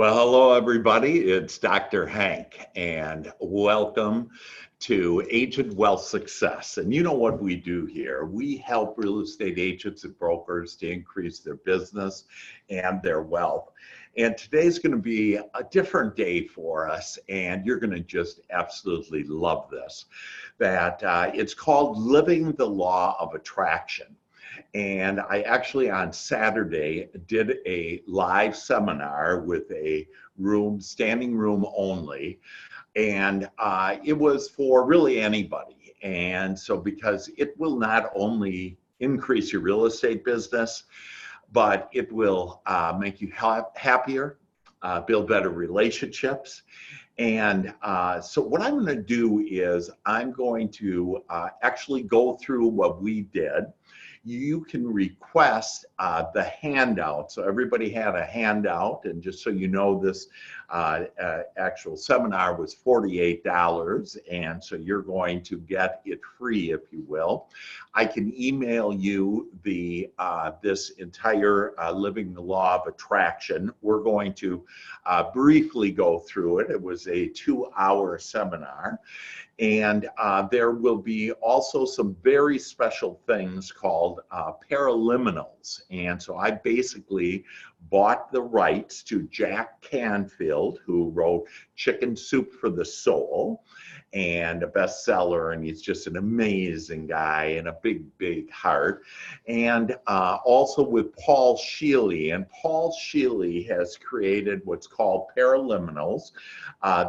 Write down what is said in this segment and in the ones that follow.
Well, hello, everybody. It's Dr. Hank, and welcome to Agent Wealth Success. And you know what we do here? We help real estate agents and brokers to increase their business and their wealth. And today's going to be a different day for us, and you're going to just absolutely love this. It's called Living the Law of Attraction. And I actually on Saturday did a live seminar with a standing room only. And it was for really anybody. And so because it will not only increase your real estate business, but it will make you happier, build better relationships. And so what I'm going to do is I'm going to actually go through what we did. You can request the handout. So everybody had a handout, and just so you know, this actual seminar was $48, and so you're going to get it free, if you will. I can email you this entire Living the Law of Attraction. We're going to briefly go through it. It was a 2-hour seminar. And there will be also some very special things called Paraliminals. And so I basically bought the rights to Jack Canfield, who wrote Chicken Soup for the Soul, and a bestseller, and he's just an amazing guy and a big, big heart. And also with Paul Scheele, and Paul Scheele has created what's called Paraliminals.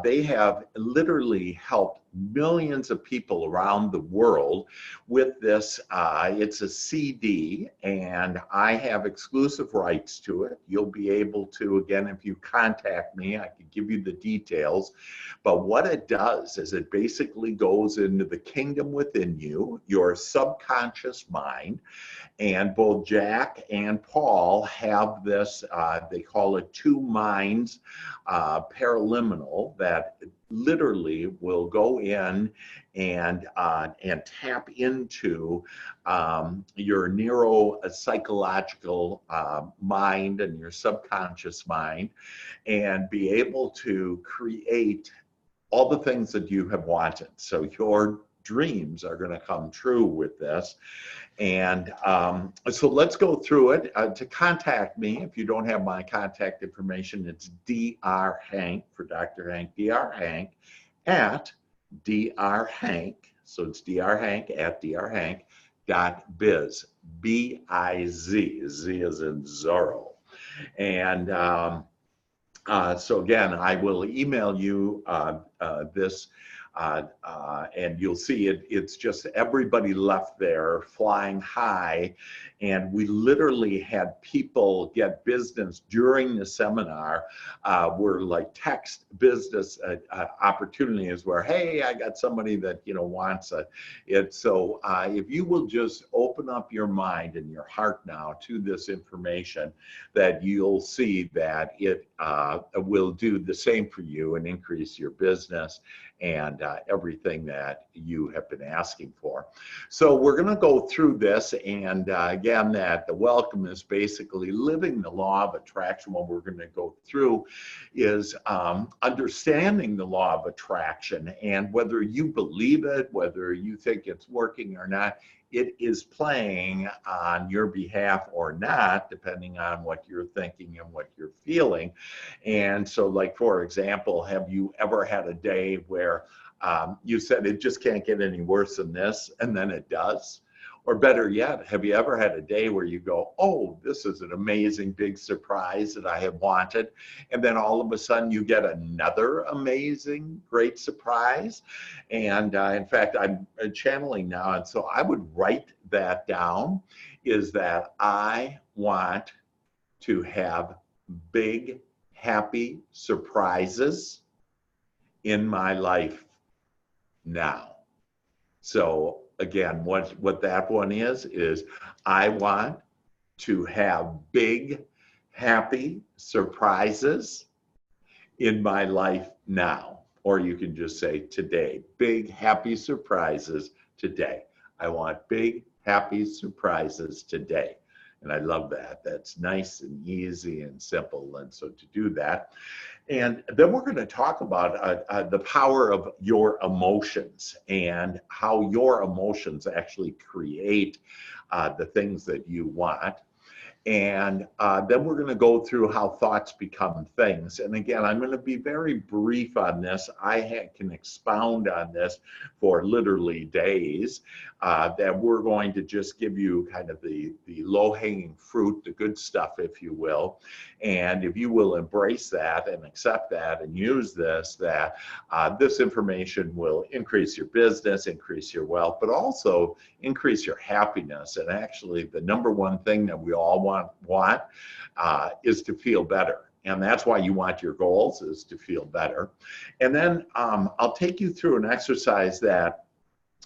They have literally helped millions of people around the world with this. It's a CD, and I have exclusive rights to it. You'll be able to, again, if you contact me, I can give you the details. But what it does is it basically goes into the kingdom within you, your subconscious mind. And both Jack and Paul have this, they call it Two Minds Paraliminal, that literally will go in and tap into your neuropsychological mind and your subconscious mind, and be able to create all the things that you have wanted. So your dreams are going to come true with this. And so let's go through it. To contact me, if you don't have my contact information, it's Dr. Hank for Dr. Hank, Dr. Hank at Dr. Hank. So it's Dr. Hank at drhank.biz, B-I-Z, Z as in Zorro. And so again, I will email you this, and you'll see it. It's just everybody left there flying high, and we literally had people get business during the seminar. Were like text business opportunities where, hey, I got somebody that wants it. So if you will just open up your mind and your heart now to this information, that you'll see that it will do the same for you and increase your business and everything that you have been asking for. So we're going to go through this, and again, that the welcome is basically living the law of attraction. What we're going to go through is understanding the law of attraction, and whether you believe it, whether you think it's working or not, it is playing on your behalf or not, depending on what you're thinking and what you're feeling. And so, like, for example, have you ever had a day where you said it just can't get any worse than this, and then it does? Or better yet, have you ever had a day where you go, oh, this is an amazing big surprise that I have wanted, and then all of a sudden you get another amazing great surprise? And in fact, I'm channeling now, and so I would write that down, is that I want to have big, happy surprises in my life now. So again, what that one is I want to have big, happy surprises in my life now. Or you can just say today, big, happy surprises today. I want big, happy surprises today. And I love that. That's nice and easy and simple. And so to do that. And then we're going to talk about the power of your emotions and how your emotions actually create the things that you want. And then we're going to go through how thoughts become things. And again, I'm going to be very brief on this. I can expound on this for literally days. That we're going to just give you kind of the low-hanging fruit, the good stuff, if you will. And if you will embrace that and accept that and use this, that this information will increase your business, increase your wealth, but also increase your happiness. And actually, the number one thing that we all want is to feel better. And that's why you want your goals, is to feel better. And then I'll take you through an exercise that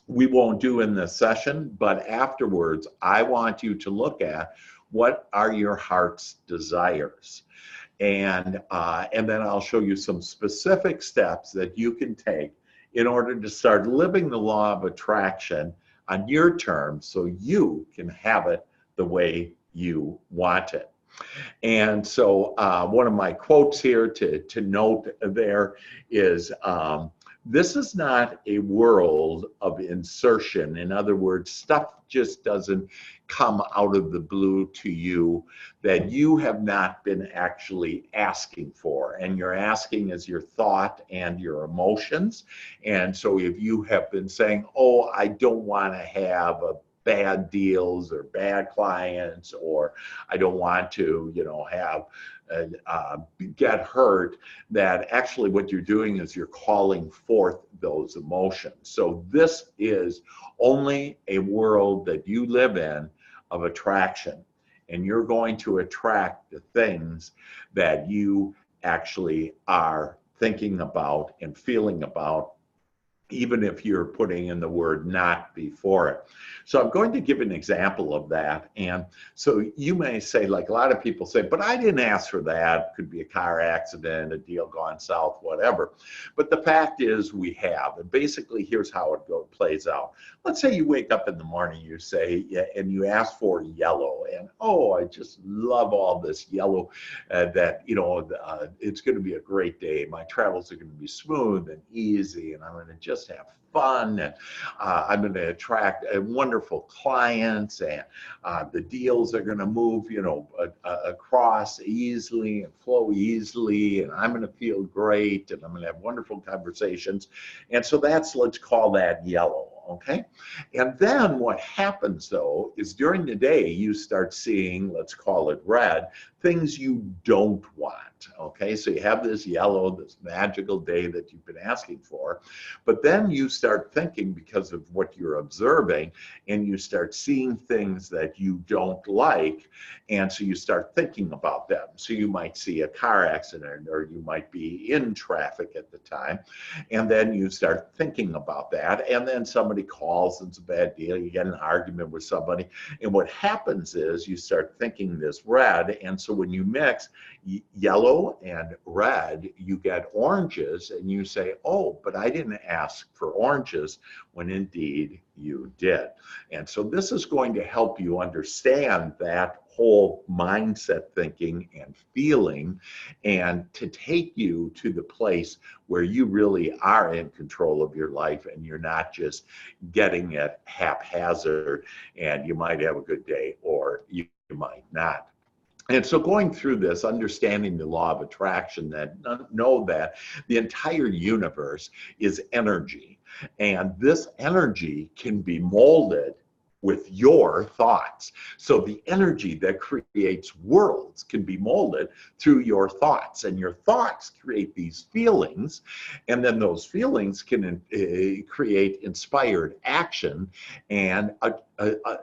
we won't do in this session, but afterwards, I want you to look at what are your heart's desires. And then I'll show you some specific steps that you can take in order to start living the law of attraction on your terms so you can have it the way you want it. And so one of my quotes here to note there is, this is not a world of insertion. In other words, stuff just doesn't come out of the blue to you that you have not been actually asking for. And your asking is your thought and your emotions. And so if you have been saying, oh, I don't want to have bad deals or bad clients, or I don't want to, have get hurt, that actually what you're doing is you're calling forth those emotions. So this is only a world that you live in of attraction, and you're going to attract the things that you actually are thinking about and feeling about, even if you're putting in the word not before it. So I'm going to give an example of that. And so you may say, like a lot of people say, but I didn't ask for that. Could be a car accident, a deal gone south, whatever. But the fact is we have. And basically, here's how it plays out. Let's say you wake up in the morning, you say, and you ask for yellow. And, oh, I just love all this yellow, that, it's going to be a great day. My travels are going to be smooth and easy, and I'm going to just have fun, and I'm going to attract wonderful clients, and the deals are going to move, across easily and flow easily, and I'm going to feel great, and I'm going to have wonderful conversations. And so let's call that yellow. Okay. And then what happens though is during the day you start seeing, let's call it red, things you don't want. Okay. So you have this yellow, this magical day that you've been asking for, but then you start thinking, because of what you're observing, and you start seeing things that you don't like. And so you start thinking about them. So you might see a car accident, or you might be in traffic at the time. And then you start thinking about that. And then somebody calls, and it's a bad deal. You get an argument with somebody. And what happens is you start thinking this red. And so when you mix yellow and red, you get oranges, and you say, oh, but I didn't ask for oranges, when indeed you did. And so this is going to help you understand that whole mindset thinking and feeling, and to take you to the place where you really are in control of your life, and you're not just getting it haphazard, and you might have a good day or you might not. And so going through this, understanding the law of attraction, know that the entire universe is energy, and this energy can be molded with your thoughts. So the energy that creates worlds can be molded through your thoughts, and your thoughts create these feelings, and then those feelings can create inspired action, and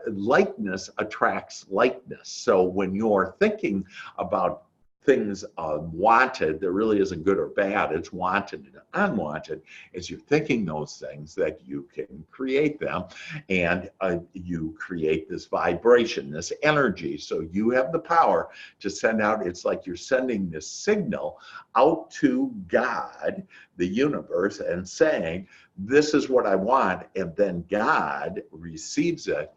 likeness attracts likeness. So when you're thinking about things wanted, there really isn't good or bad, it's wanted and unwanted. As you're thinking those things, that you can create them, and you create this vibration, this energy. So you have the power to send out, it's like you're sending this signal out to God, the universe, and saying, this is what I want, and then God receives it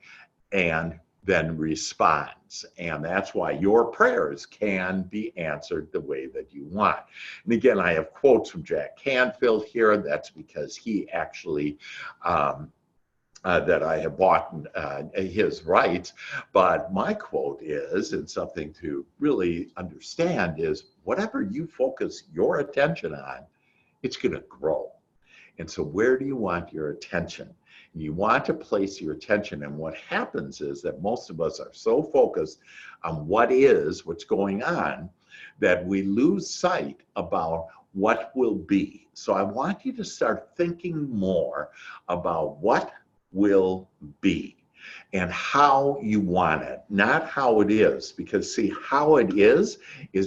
and then responds. And that's why your prayers can be answered the way that you want. And again, I have quotes from Jack Canfield here. That's because he actually, that I have bought his rights. But my quote is, and something to really understand is, whatever you focus your attention on, it's going to grow. And so where do you want your attention? You want to place your attention, and what happens is that most of us are so focused on what's going on, that we lose sight about what will be. So I want you to start thinking more about what will be and how you want it, not how it is. Because see, how it is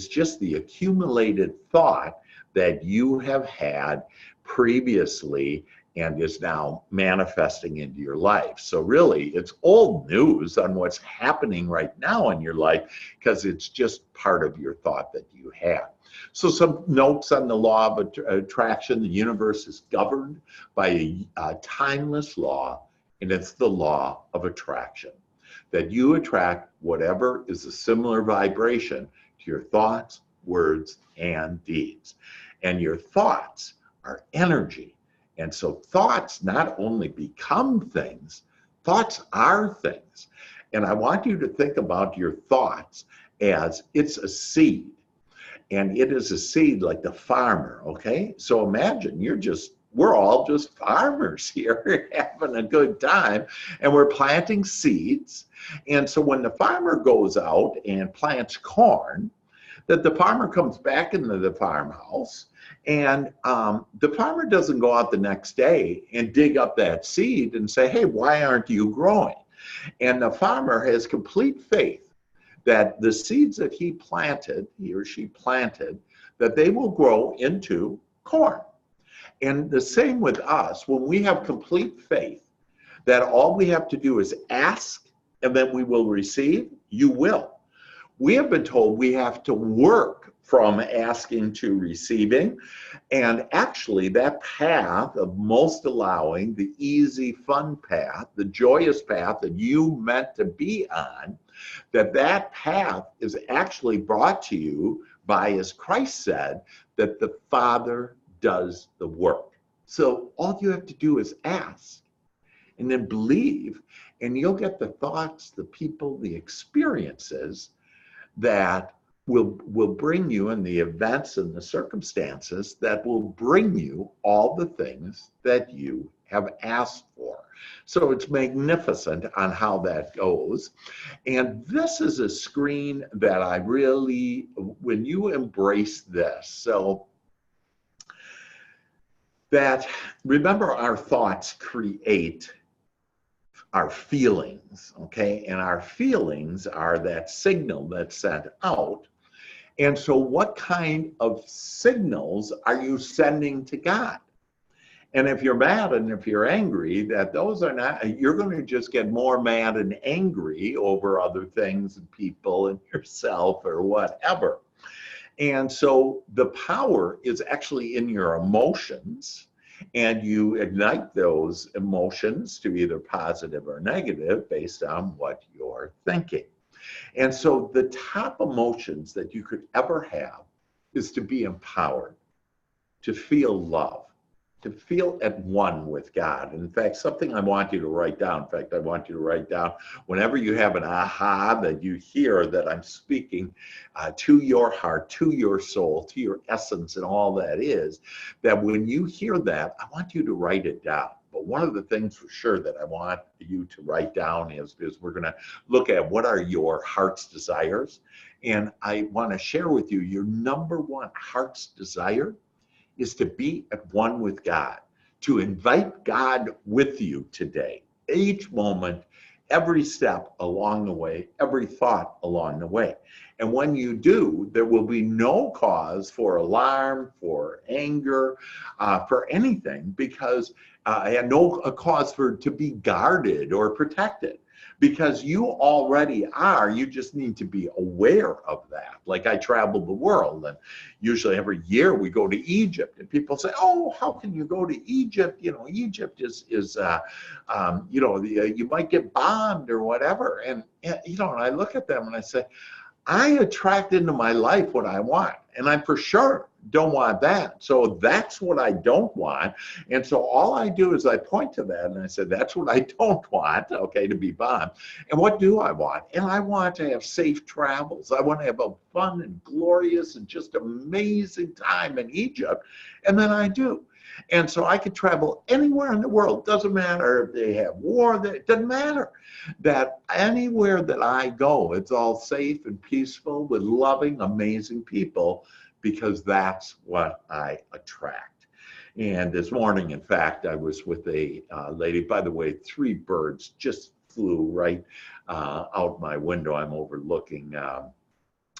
just the accumulated thought that you have had previously and is now manifesting into your life. So really, it's old news on what's happening right now in your life, because it's just part of your thought that you have. So some notes on the law of attraction. The universe is governed by a timeless law, and it's the law of attraction. That you attract whatever is a similar vibration to your thoughts, words, and deeds. And your thoughts are energy. And so thoughts not only become things, thoughts are things. And I want you to think about your thoughts as it's a seed. And it is a seed like the farmer, okay? So imagine we're all just farmers here having a good time, and we're planting seeds. And so when the farmer goes out and plants corn, that the farmer comes back into the farmhouse, and the farmer doesn't go out the next day and dig up that seed and say, hey, why aren't you growing? And the farmer has complete faith that the seeds that he or she planted, that they will grow into corn. And the same with us, when we have complete faith that all we have to do is ask and then we will receive, you will. We have been told we have to work from asking to receiving. And actually that path of most allowing, the easy, fun path, the joyous path that you meant to be on, that path is actually brought to you by, as Christ said, that the Father does the work. So all you have to do is ask and then believe, and you'll get the thoughts, the people, the experiences that will bring you, in the events and the circumstances that will bring you all the things that you have asked for. So it's magnificent on how that goes. And this is a screen that I really, when you embrace this, so that, remember, our thoughts create our feelings, okay? And our feelings are that signal that's sent out. And so what kind of signals are you sending to God? And if you're mad and if you're angry, that those are not, you're going to just get more mad and angry over other things and people and yourself or whatever. And so the power is actually in your emotions, and you ignite those emotions to either positive or negative based on what you're thinking. And so the top emotions that you could ever have is to be empowered, to feel love, to feel at one with God. And in fact, something I want you to write down, whenever you have an aha, that you hear that I'm speaking to your heart, to your soul, to your essence, and all that is, that when you hear that, I want you to write it down. But one of the things for sure that I want you to write down is we're going to look at what are your heart's desires. And I want to share with you your number one heart's desire is to be at one with God, to invite God with you today, each moment, every step along the way, every thought along the way. And when you do, there will be no cause for alarm, for anger, for anything, because and no cause to be guarded or protected. because you already are. You just need to be aware of that. Like I travel the world, and usually every year we go to Egypt, and people say, "Oh, how can you go to Egypt? You know, Egypt is you know, you might get bombed or whatever." And you know, and I look at them and I say, I attract into my life what I want, and I for sure don't want that. So that's what I don't want. And so all I do is I point to that and I said, that's what I don't want, okay, to be bombed. And what do I want? And I want to have safe travels. I want to have a fun and glorious and just amazing time in Egypt. And then I do. And so I could travel anywhere in the world. Doesn't matter if they have war, it doesn't matter. That anywhere that I go, it's all safe and peaceful with loving, amazing people, because that's what I attract. And this morning, in fact, I was with a lady. By the way, 3 birds just flew right out my window. I'm overlooking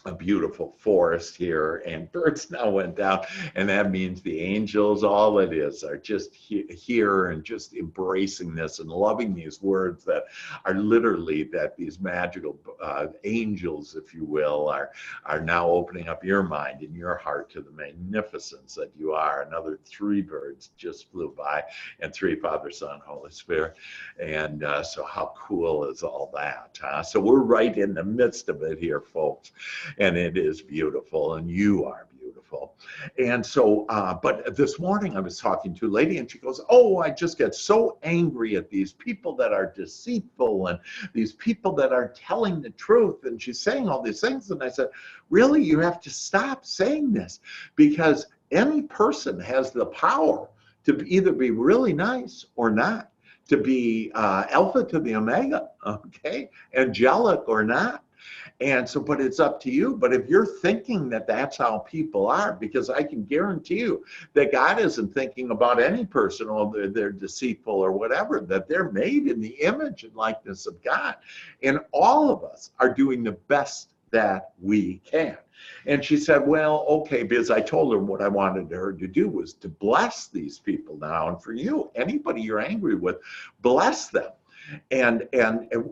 a beautiful forest here, and birds now went down, and that means the angels, all it is, are just here and just embracing this and loving these words that are literally that these magical angels, if you will, are now opening up your mind and your heart to the magnificence that you are. Another 3 birds just flew by, and 3, Father, Son, Holy Spirit. And so how cool is all that? So we're right in the midst of it here, folks. And it is beautiful, and you are beautiful. And so, but this morning I was talking to a lady, and she goes, "Oh, I just get so angry at these people that are deceitful and these people that aren't telling the truth." And she's saying all these things. And I said, really, you have to stop saying this, because any person has the power to either be really nice or not, to be alpha to the omega, okay, angelic or not. And so, but it's up to you. But if you're thinking that that's how people are, because I can guarantee you that God isn't thinking about any person, oh, they're deceitful or whatever, that they're made in the image and likeness of God. And all of us are doing the best that we can. And she said, well, okay, because I told her what I wanted her to do was to bless these people now. And for you, anybody you're angry with, bless them. And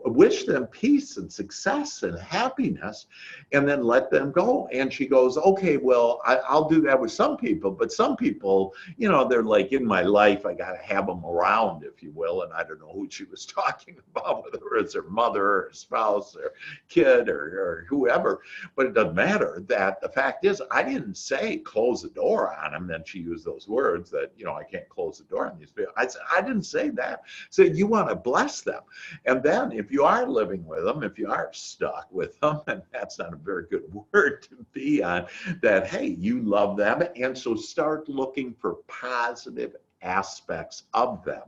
wish them peace and success and happiness, and then let them go. And she goes, okay, well, I'll do that with some people, but some people, you know, they're like in my life, I got to have them around, if you will. And I don't know who she was talking about, whether it's her mother or spouse or kid or whoever, but it doesn't matter. That the fact is, I didn't say close the door on them. Then she used those words that, you know, I can't close the door on these people. I didn't say that. So you want to bless them. And then if you are living with them, if you are stuck with them, and that's not a very good word to be on, that, hey, you love them. And so start looking for positive aspects of them.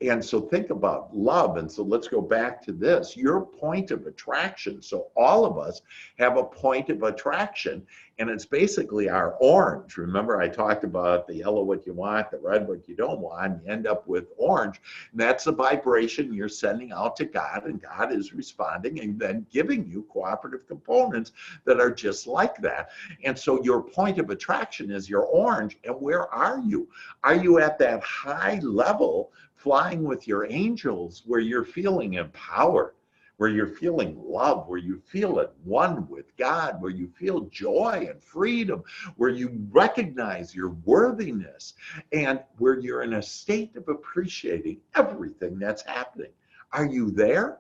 And so think about love. And so let's go back to this, your point of attraction. So all of us have a point of attraction, and it's basically our orange. Remember, I talked about the yellow, what you want, the red, what you don't want, and you end up with orange. And that's the vibration you're sending out to God, and God is responding and then giving you cooperative components that are just like that. And so your point of attraction is your orange. And where are you? Are you at that high level, flying with your angels, where you're feeling empowered, where you're feeling love, where you feel at one with God, where you feel joy and freedom, where you recognize your worthiness, and where you're in a state of appreciating everything that's happening? Are you there?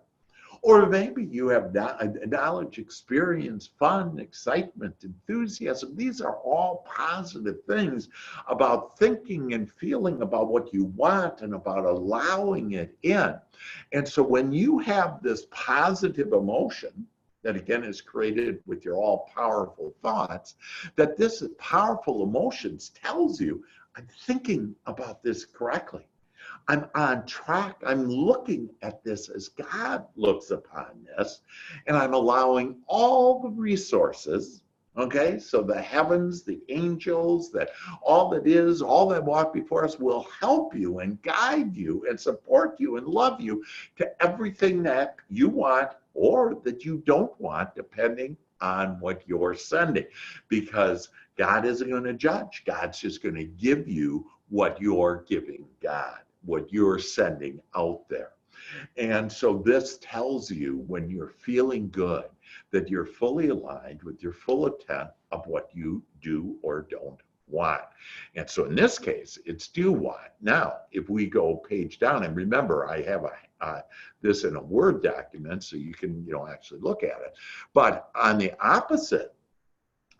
Or maybe you have knowledge, experience, fun, excitement, enthusiasm. These are all positive things about thinking and feeling about what you want and about allowing it in. And so when you have this positive emotion, that again is created with your all-powerful thoughts, that this powerful emotions tells you, I'm thinking about this correctly. I'm on track. I'm looking at this as God looks upon this, and I'm allowing all the resources, okay? So the heavens, the angels, that all that is, all that walk before us will help you and guide you and support you and love you to everything that you want or that you don't want, depending on what you're sending. Because God isn't going to judge. God's just going to give you what you're giving God, what you're sending out there. And so this tells you when you're feeling good that you're fully aligned with your full intent of what you do or don't want. And so in this case, it's do want. Now, if we go page down, and remember, I have this in a Word document, so you can actually look at it. But on the opposite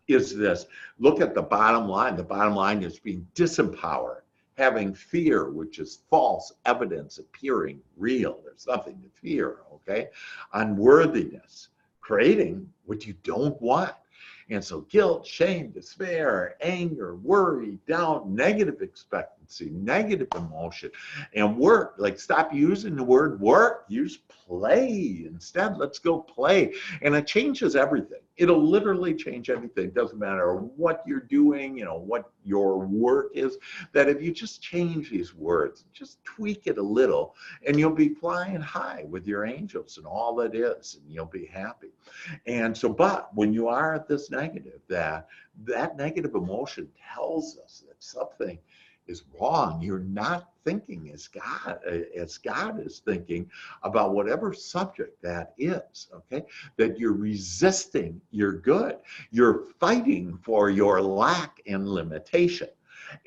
is this. Look at the bottom line. The bottom line is being disempowered, having fear, which is false evidence appearing real. There's nothing to fear, okay? Unworthiness, creating what you don't want. And so guilt, shame, despair, anger, worry, doubt, negative expectancy, negative emotion, and work. Like, stop using the word work, use play instead. Let's go play. And it changes everything. It'll literally change anything. It doesn't matter what you're doing, what your work is, that if you just change these words, just tweak it a little, and you'll be flying high with your angels and all that is, and you'll be happy. And so, but when you are at this negative, that negative emotion tells us that something is wrong. You're not thinking as God is thinking about whatever subject that is, okay? That you're resisting your good. You're fighting for your lack and limitation.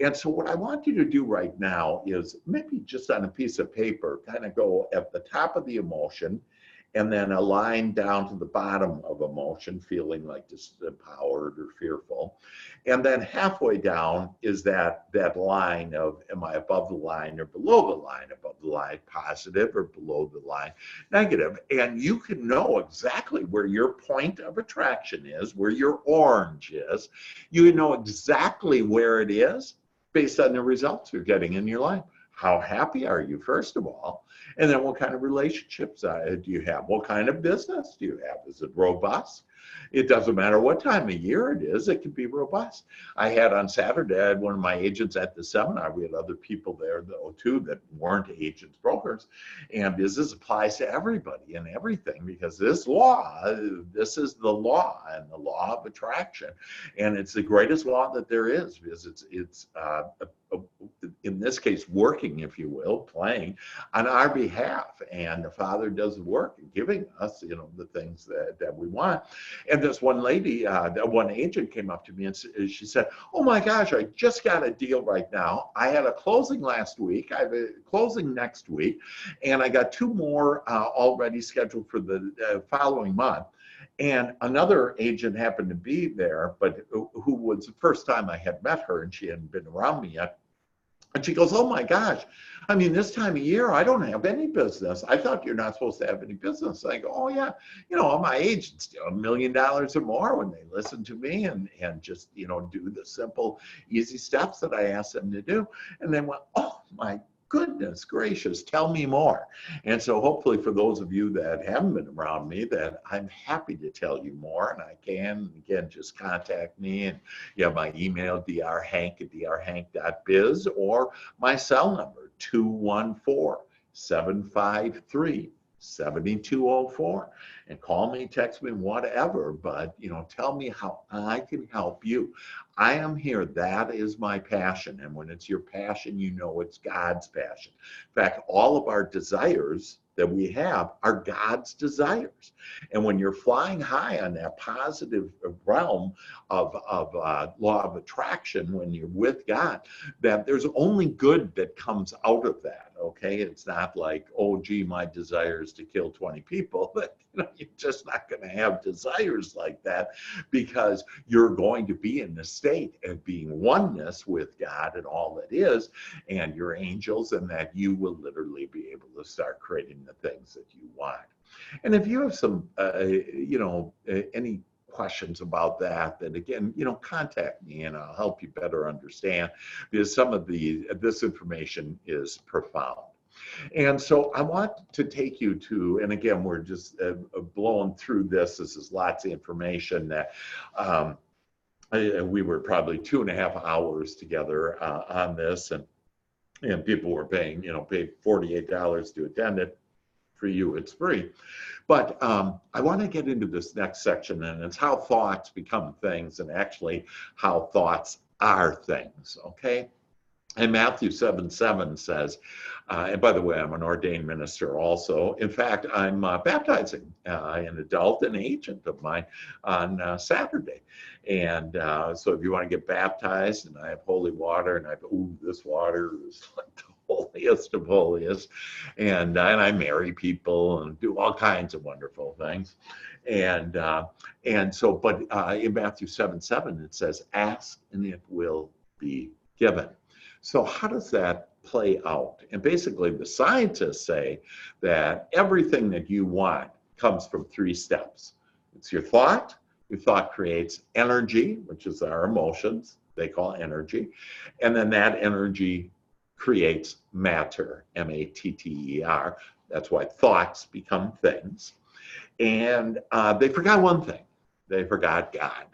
And so what I want you to do right now is maybe just on a piece of paper, kind of go at the top of the emotion, and then a line down to the bottom of emotion, feeling like disempowered or fearful. And then halfway down is that line of, am I above the line or below the line? Above the line, positive, or below the line, negative. And you can know exactly where your point of attraction is, where your orange is. You know exactly where it is based on the results you're getting in your life. How happy are you, first of all? And then what kind of relationships do you have? What kind of business do you have? Is it robust? It doesn't matter what time of year it is, it can be robust. I had on Saturday, I had one of my agents at the seminar. We had other people there, though, too, that weren't agents, brokers. And this applies to everybody and everything, because this law, this is the law, and the law of attraction. And it's the greatest law that there is, because it's in this case, working, if you will, playing on our behalf. And the Father does the work in giving us, the things that we want. And this one lady, one agent came up to me and she said, oh my gosh, I just got a deal right now. I had a closing last week. I have a closing next week. And I got 2 more already scheduled for the following month. And another agent happened to be there, but who was the first time I had met her, and she hadn't been around me yet. And she goes, oh my gosh, I mean, this time of year, I don't have any business. I thought you're not supposed to have any business. I go, oh yeah, all my agents do $1 million or more when they listen to me and just, do the simple, easy steps that I ask them to do. And they went, oh my goodness gracious, tell me more. And so hopefully for those of you that haven't been around me, that I'm happy to tell you more, and I can. Again, just contact me, and you have my email, drhank@drhank.biz, or my cell number, 214-753-7204. And call me, text me, whatever, but tell me how I can help you. I am here. That is my passion. And when it's your passion, it's God's passion. In fact, all of our desires that we have are God's desires. And when you're flying high on that positive realm of law of attraction, when you're with God, that there's only good that comes out of that, okay? It's not like, oh, gee, my desire is to kill 20 people, but you're just not going to have desires like that, because you're going to be in the state of being oneness with God and all that is, and your angels, and that you will literally be able to start creating the things that you want. And if you have some, any questions about that, then again, contact me and I'll help you better understand, because some of this information is profound. And so I want to take you to, and again, we're just blowing through this. This is lots of information that we were probably 2.5 hours together on this, and people were paying, paid $48 to attend it. For you, it's free. But I want to get into this next section, and it's how thoughts become things, and actually how thoughts are things, okay? And Matthew 7:7 says, and by the way, I'm an ordained minister also. In fact, I'm baptizing an adult and agent of mine on Saturday. And so if you want to get baptized, and I have holy water, and this water is like the holiest of holiest. And I marry people and do all kinds of wonderful things. And so, but in Matthew 7:7, it says, ask and it will be given. So how does that play out? And basically the scientists say that everything that you want comes from 3 steps. It's your thought. Your thought creates energy, which is our emotions, they call energy. And then that energy creates matter, M-A-T-T-E-R. That's why thoughts become things. And they forgot one thing. They forgot God.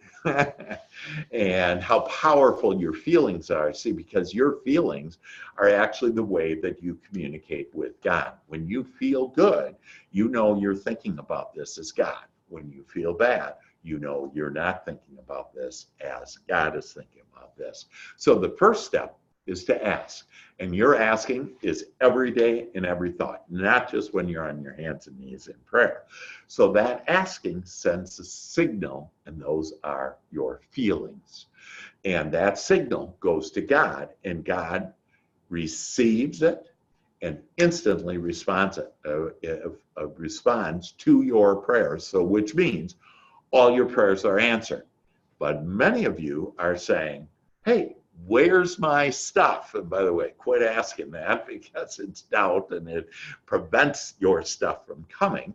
And how powerful your feelings are. See, because your feelings are actually the way that you communicate with God. When you feel good, you know you're thinking about this as God. When you feel bad, you know you're not thinking about this as God is thinking about this. So the first step is to ask. And your asking is every day in every thought, not just when you're on your hands and knees in prayer. So that asking sends a signal, and those are your feelings. And that signal goes to God, and God receives it and instantly responds to your prayers. So which means all your prayers are answered. But many of you are saying, hey, where's my stuff? And by the way, quit asking that, because it's doubt and it prevents your stuff from coming.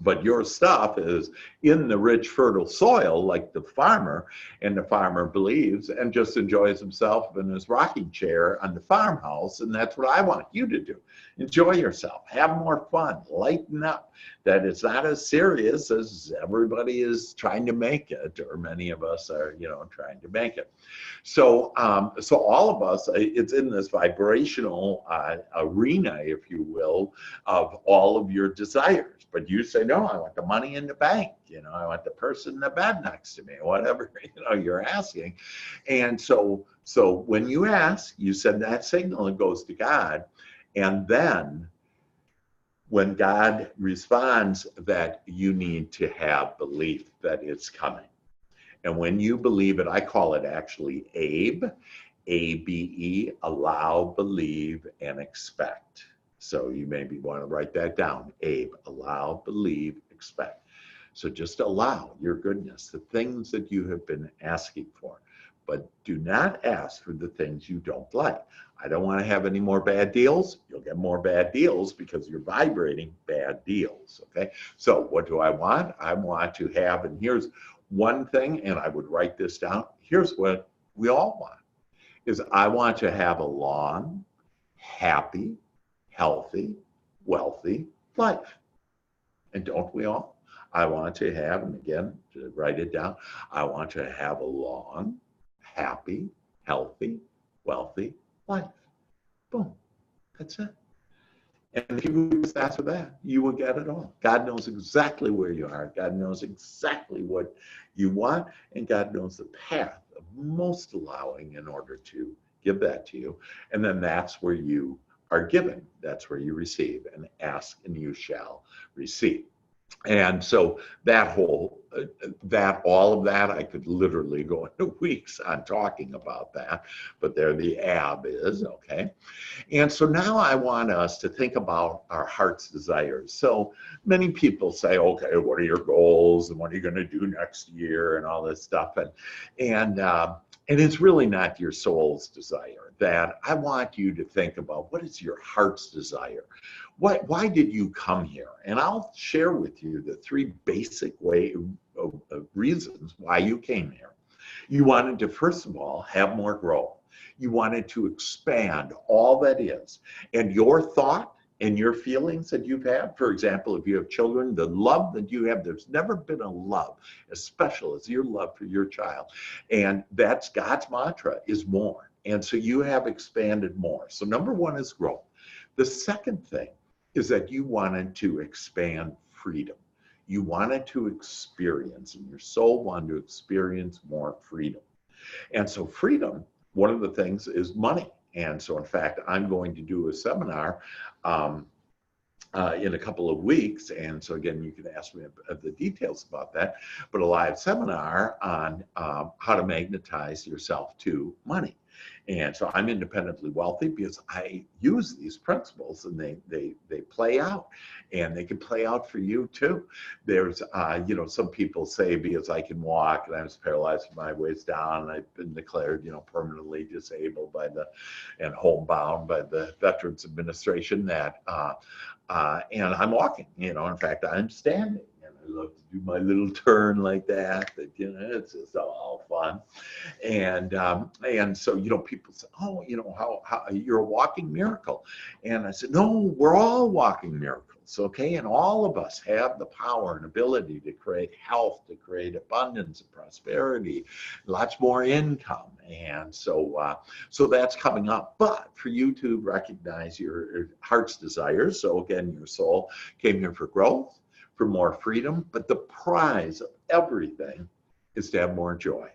But your stuff is in the rich, fertile soil, like the farmer, and the farmer believes and just enjoys himself in his rocking chair on the farmhouse. And that's what I want you to do. Enjoy yourself, have more fun, lighten up. That it's not as serious as everybody is trying to make it, or many of us are, trying to make it. So, so all of us, it's in this vibrational arena, if you will, of all of your desires. But you say, no, I want the money in the bank. I want the person in the bed next to me, whatever, you're asking. And so when you ask, you send that signal, it goes to God. And then when God responds, that you need to have belief that it's coming. And when you believe it, I call it actually ABE, A-B-E, allow, believe, and expect. So you maybe want to write that down, ABE, allow, believe, expect. So just allow your goodness, the things that you have been asking for, but do not ask for the things you don't like. I don't want to have any more bad deals. You'll get more bad deals because you're vibrating bad deals, okay? So what do I want? I want to have, and here's one thing, and I would write this down. Here's what we all want, is I want to have a long, happy, healthy, wealthy life. And don't we all? I want to have, and again, to write it down, I want to have a long, happy, healthy, wealthy life. Boom. That's it. And if you just ask for that, you will get it all. God knows exactly where you are. God knows exactly what you want. And God knows the path of most allowing in order to give that to you. And then that's where you are given. That's where you receive. And ask and you shall receive. And so that whole, all of that, I could literally go into weeks on talking about that, but there the AB is, okay? And so now I want us to think about our heart's desires. So many people say, okay, what are your goals and what are you going to do next year and all this stuff. And it's really not your soul's desire. That I want you to think about, what is your heart's desire? Why did you come here? And I'll share with you the 3 basic reasons why you came here. You wanted to, first of all, have more growth. You wanted to expand all that is. And your thought and your feelings that you've had, for example, if you have children, the love that you have, there's never been a love as special as your love for your child. And that's God's mantra, is more. And so you have expanded more. So number 1 is growth. The second thing is that you wanted to expand freedom. You wanted to experience, and your soul wanted to experience more freedom. And so freedom, one of the things is money. And so in fact, I'm going to do a seminar in a couple of weeks. And so again, you can ask me the details about that, but a live seminar on how to magnetize yourself to money. And so I'm independently wealthy because I use these principles, and they play out, and they can play out for you too. There's, you know, some people say because I can walk and I was paralyzed from my waist down, and I've been declared, you know, permanently disabled by and homebound by the Veterans Administration, that and I'm walking, you know, in fact, I'm standing, and I love to do my little turn like that, you know, it's just all fun. And so, you know, people say, oh, you know, how you're a walking miracle. And I said, no, we're all walking miracles, okay? And all of us have the power and ability to create health, to create abundance and prosperity, lots more income. And so, so that's coming up. But for you to recognize your heart's desires, so again, your soul came here for growth, for more freedom, but the prize of everything is to have more joy.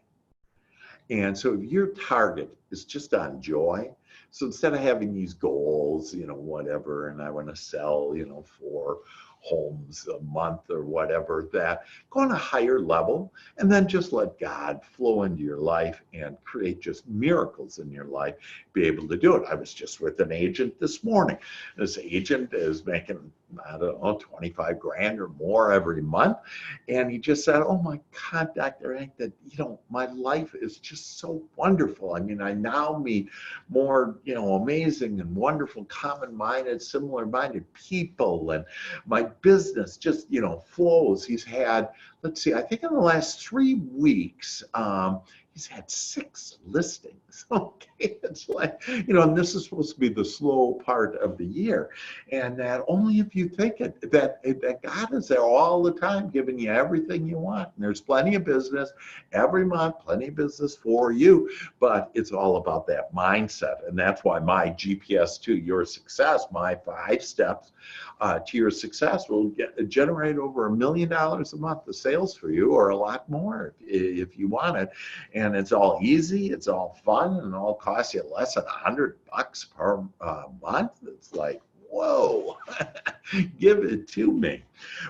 And so if your target is just on joy, so instead of having these goals, you know, whatever, and I want to sell, you know, 4 homes a month or whatever, that go on a higher level, and then just let God flow into your life and create just miracles in your life, be able to do it. I was just with an agent this morning. This agent is making, I don't know, 25 grand or more every month. And he just said, oh my God, Dr. Hank, that, you know, my life is just so wonderful. I mean, I now meet more, you know, amazing and wonderful, common-minded, similar-minded people, and my business just, you know, flows. He's had, let's see, I think in the last 3 weeks, he's had 6 listings. Okay, it's like, you know, and this is supposed to be the slow part of the year, and that only if you think it, that God is there all the time, giving you everything you want. And there's plenty of business every month, plenty of business for you, but it's all about that mindset, and that's why my GPS to your success, my 5 steps to your success, will generate over $1 million a month of sales for you, or a lot more if you want it. And it's all easy, it's all fun, and it all costs you less than $100 per month. It's like, whoa, give it to me.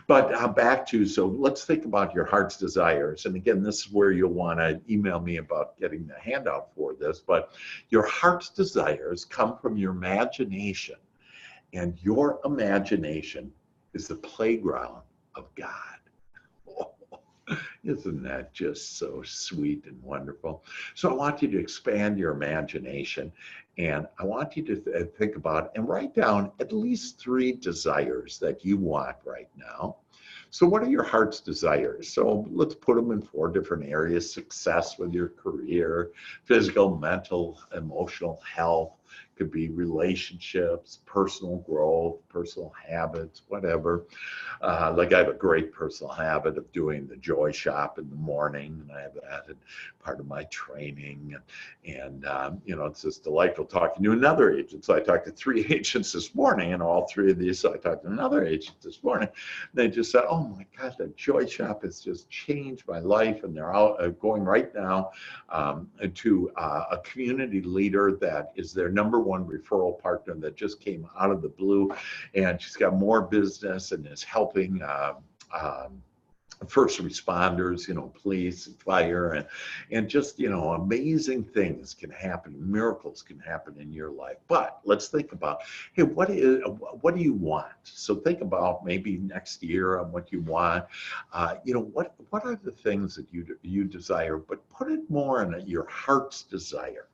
But back to, so let's think about your heart's desires. And again, this is where you'll want to email me about getting the handout for this. But your heart's desires come from your imagination. And your imagination is the playground of God. Isn't that just so sweet and wonderful? So I want you to expand your imagination, and I want you to think about and write down at least 3 desires that you want right now. So what are your heart's desires? So let's put them in 4 different areas: success with your career, physical, mental, emotional health, could be relationships, personal growth, personal habits, whatever. Like I have a great personal habit of doing the joy shop in the morning, and I have that as part of my training. And you know, it's just delightful talking to another agent. So I talked to 3 agents this morning, and all 3 of these, so I talked to another agent this morning. They just said, oh my gosh, the joy shop has just changed my life. And they're out going right now to a community leader that is their #1 referral partner that just came out of the blue, and she's got more business and is helping first responders, you know, police, fire, and just, you know, amazing things can happen, miracles can happen in your life. But let's think about, hey, what do you want? So think about maybe next year on what you want. You know, what are the things that you desire, but put it more in your heart's desire.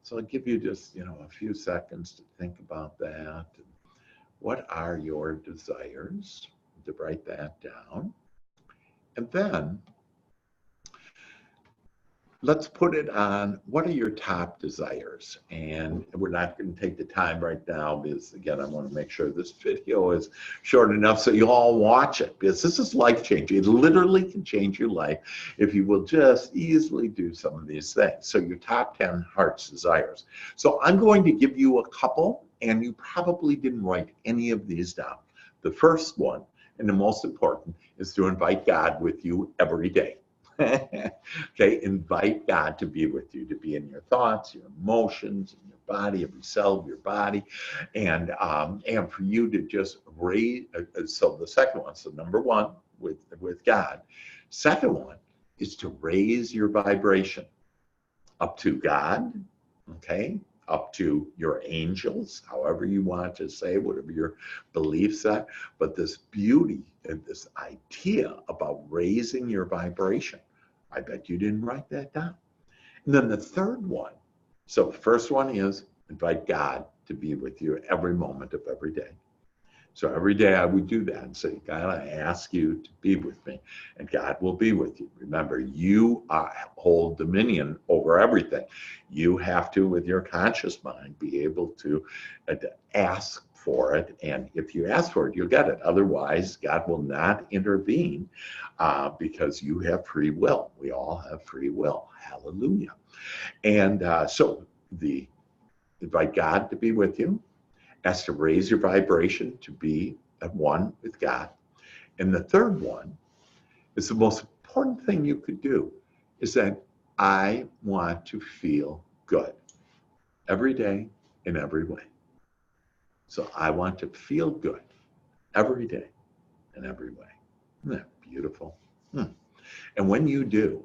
So I'll give you just, you know, a few seconds to think about that. What are your desires? To write that down. And then let's put it on, what are your top desires? And we're not going to take the time right now because, again, I want to make sure this video is short enough so you all watch it, because this is life-changing. It literally can change your life if you will just easily do some of these things. So your top 10 heart's desires. So I'm going to give you a couple, and you probably didn't write any of these down. The first one, and the most important, is to invite God with you every day. Okay, invite God to be with you, to be in your thoughts, your emotions, in your body, every cell of your body, and for you to just raise. So the second one, so number one with God. Second one is to raise your vibration up to God, okay, up to your angels, however you want to say, whatever your beliefs are. But this beauty and this idea about raising your vibration, I bet you didn't write that down. And then the third one, so the first one is invite God to be with you every moment of every day. So every day I would do that and say, God, I ask you to be with me, and God will be with you. Remember, you hold dominion over everything. You have to, with your conscious mind, be able to ask for it. And if you ask for it, you'll get it. Otherwise, God will not intervene because you have free will. We all have free will. Hallelujah. And so the invite God to be with you. Ask to raise your vibration to be at one with God. And the third one is the most important thing you could do, is that I want to feel good every day in every way. So I want to feel good every day in every way. Isn't that beautiful? And when you do,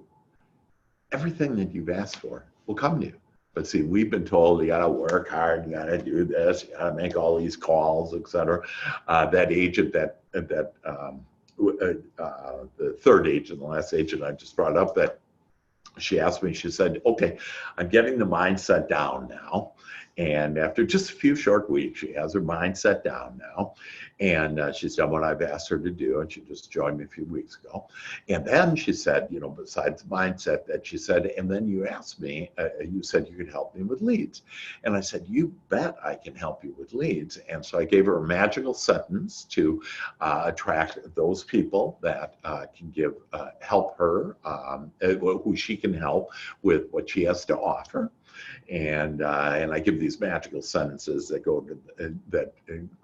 everything that you've asked for will come to you. But see, we've been told you got to work hard, you got to do this, you got to make all these calls, etc. That agent, the third agent, the last agent I just brought up, that she asked me, she said, okay, I'm getting the mindset down now. And after just a few short weeks, she has her mindset down now. And she's done what I've asked her to do. And she just joined me a few weeks ago. And then she said, you know, besides the mindset, that she said, and then you asked me, you said you could help me with leads. And I said, you bet I can help you with leads. And so I gave her a magical sentence to attract those people that can help her, who she can help with what she has to offer. And I give these magical sentences that go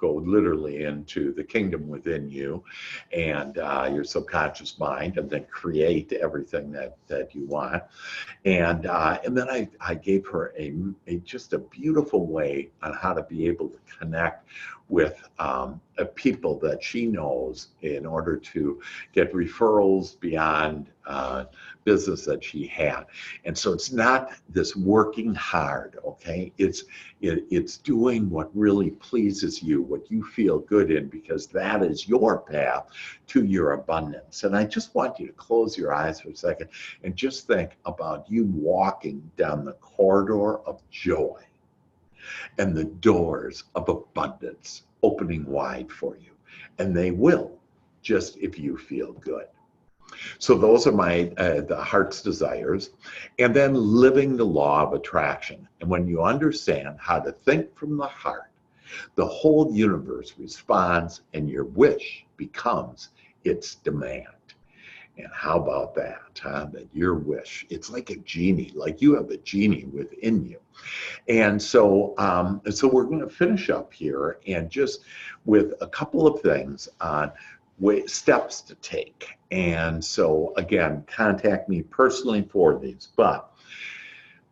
literally into the kingdom within you and your subconscious mind, and then create everything that you want. And then I gave her just a beautiful way on how to be able to connect with people that she knows in order to get referrals beyond business that she had. And so it's not this working hard, okay? It's doing what really pleases you, what you feel good in, because that is your path to your abundance. And I just want you to close your eyes for a second and just think about you walking down the corridor of joy and the doors of abundance opening wide for you. And they will, just if you feel good. So those are the heart's desires. And then living the law of attraction. And when you understand how to think from the heart, the whole universe responds and your wish becomes its demand. And how about that, huh? That your wish, it's like a genie, like you have a genie within you. And so we're going to finish up here and just with a couple of things on steps to take. And so again, contact me personally for these. But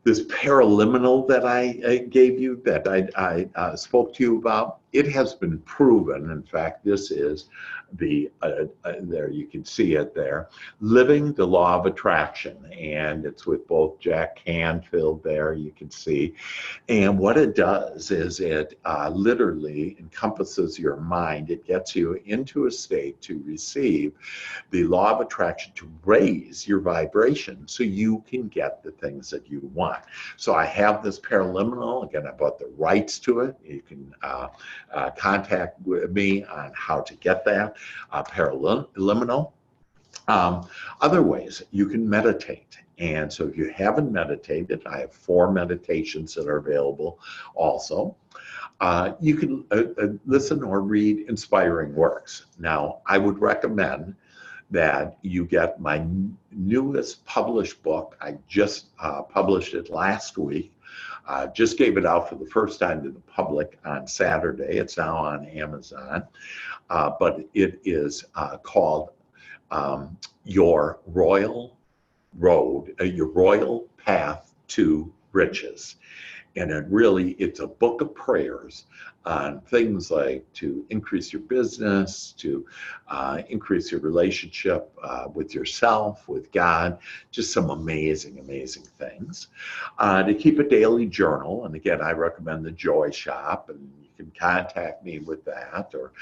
this paraliminal that I gave you, that I spoke to you about, it has been proven. In fact, this is there, you can see it there, Living the Law of Attraction. And it's with both Jack Canfield there, you can see. And what it does is it literally encompasses your mind. It gets you into a state to receive the law of attraction, to raise your vibration so you can get the things that you want. So I have this paraliminal. Again, I bought the rights to it. You can contact me on how to get that paraliminal. Other ways, you can meditate. And so if you haven't meditated, I have 4 meditations that are available also. You can listen or read inspiring works. Now, I would recommend that you get my newest published book. I just published it last week. Just gave it out for the first time to the public on Saturday. It's now on Amazon. But it is called Your Royal road, your royal path to riches. And it's a book of prayers on things like to increase your business, to increase your relationship with yourself, with God, just some amazing, amazing things. To keep a daily journal, and again, I recommend the Joy Shop, and you can contact me with that, or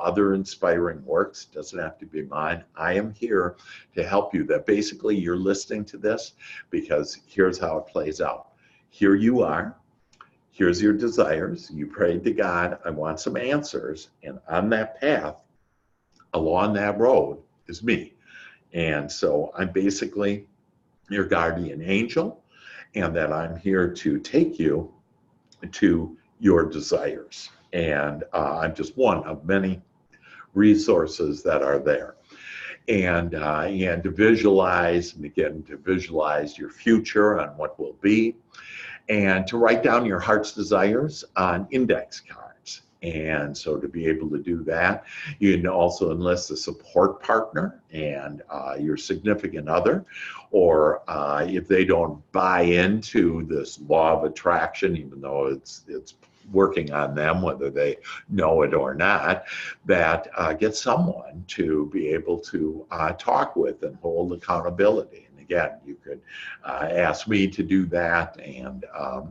other inspiring works. It doesn't have to be mine. I am here to help you. That basically you're listening to this because here's how it plays out. Here you are. Here's your desires. You prayed to God, I want some answers. And on that path, along that road, is me. And so I'm basically your guardian angel, and that I'm here to take you to your desires. And I'm just one of many resources that are there. And to visualize, and again, to visualize your future on what will be, and to write down your heart's desires on index cards. And so to be able to do that, you can also enlist a support partner and your significant other, or if they don't buy into this law of attraction, even though it's working on them, whether they know it or not, that get someone to be able to talk with and hold accountability. Again, you could ask me to do that, and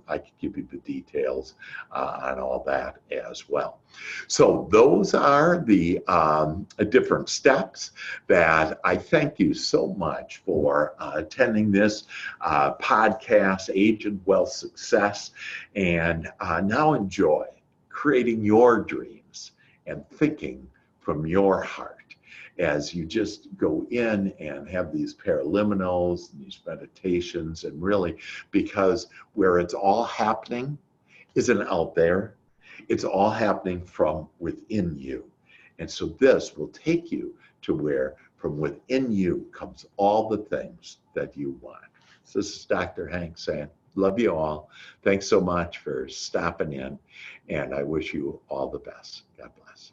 I could give you the details on all that as well. So those are the different steps that I thank you so much for attending this podcast, Age and Wealth Success, and now enjoy creating your dreams and thinking from your heart as you just go in and have these paraliminals, these meditations, and really, because where it's all happening isn't out there, it's all happening from within you. And so this will take you to where from within you comes all the things that you want. So this is Dr. Hank saying, love you all. Thanks so much for stopping in, and I wish you all the best. God bless.